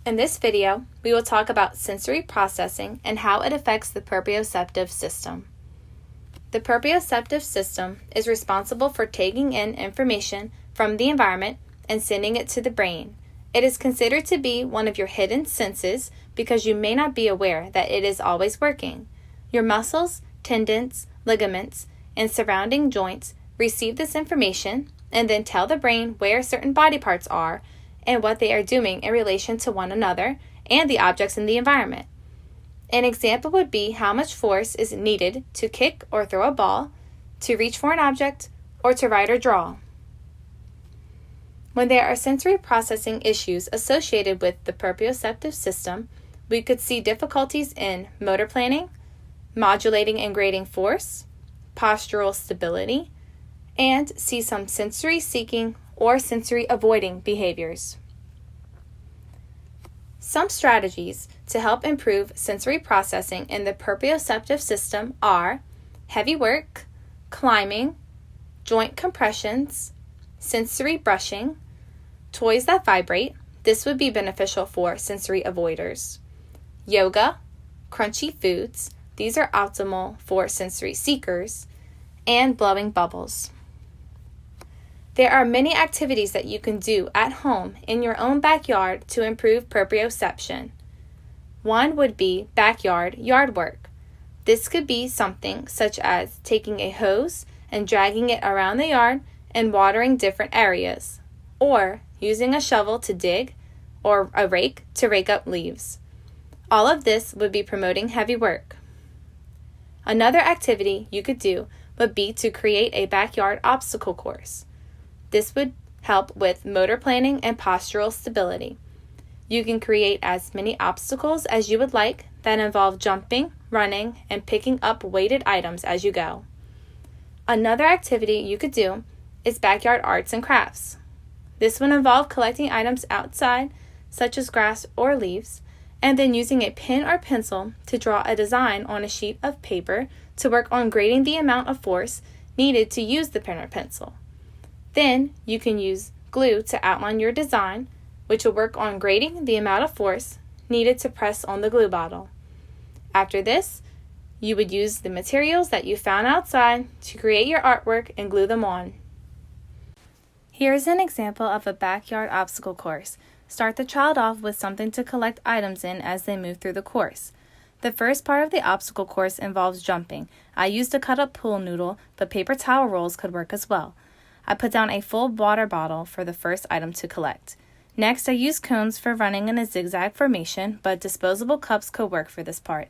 In this video, we will talk about sensory processing and how it affects the proprioceptive system. The proprioceptive system is responsible for taking in information from the environment and sending it to the brain. It is considered to be one of your hidden senses because you may not be aware that it is always working. Your muscles, tendons, ligaments, and surrounding joints receive this information and then tell the brain where certain body parts are and what they are doing in relation to one another and the objects in the environment. An example would be how much force is needed to kick or throw a ball, to reach for an object, or to write or draw. When there are sensory processing issues associated with the proprioceptive system, we could see difficulties in motor planning, modulating and grading force, postural stability, and see some sensory seeking or sensory avoiding behaviors. Some strategies to help improve sensory processing in the proprioceptive system are heavy work, climbing, joint compressions, sensory brushing, toys that vibrate. This would be beneficial for sensory avoiders. Yoga, crunchy foods. These are optimal for sensory seekers, and blowing bubbles. There are many activities that you can do at home in your own backyard to improve proprioception. One would be backyard yard work. This could be something such as taking a hose and dragging it around the yard and watering different areas, or using a shovel to dig or a rake to rake up leaves. All of this would be promoting heavy work. Another activity you could do would be to create a backyard obstacle course. This would help with motor planning and postural stability. You can create as many obstacles as you would like that involve jumping, running, and picking up weighted items as you go. Another activity you could do is backyard arts and crafts. This would involve collecting items outside, such as grass or leaves, and then using a pen or pencil to draw a design on a sheet of paper to work on grading the amount of force needed to use the pen or pencil. Then you can use glue to outline your design, which will work on grading the amount of force needed to press on the glue bottle. After this, you would use the materials that you found outside to create your artwork and glue them on. Here is an example of a backyard obstacle course. Start the child off with something to collect items in as they move through the course. The first part of the obstacle course involves jumping. I used a cut-up pool noodle, but paper towel rolls could work as well. I put down a full water bottle for the first item to collect. Next, I used cones for running in a zigzag formation, but disposable cups could work for this part.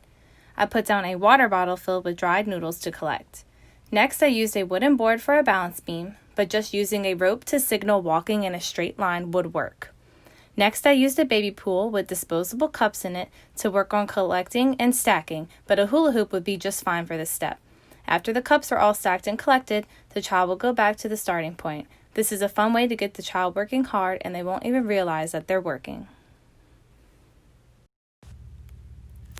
I put down a water bottle filled with dried noodles to collect. Next, I used a wooden board for a balance beam, but just using a rope to signal walking in a straight line would work. Next, I used a baby pool with disposable cups in it to work on collecting and stacking, but a hula hoop would be just fine for this step. After the cups are all stacked and collected, the child will go back to the starting point. This is a fun way to get the child working hard and they won't even realize that they're working.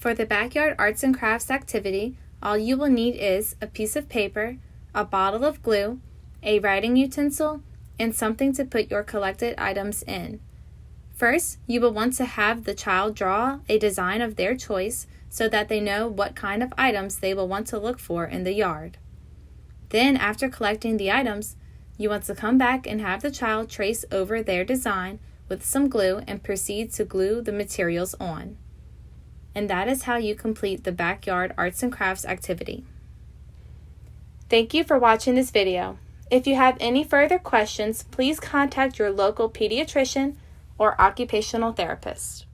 For the backyard arts and crafts activity, all you will need is a piece of paper, a bottle of glue, a writing utensil, and something to put your collected items in. First, you will want to have the child draw a design of their choice so that they know what kind of items they will want to look for in the yard. Then, after collecting the items, you want to come back and have the child trace over their design with some glue and proceed to glue the materials on. And that is how you complete the backyard arts and crafts activity. Thank you for watching this video. If you have any further questions, please contact your local pediatrician or occupational therapist.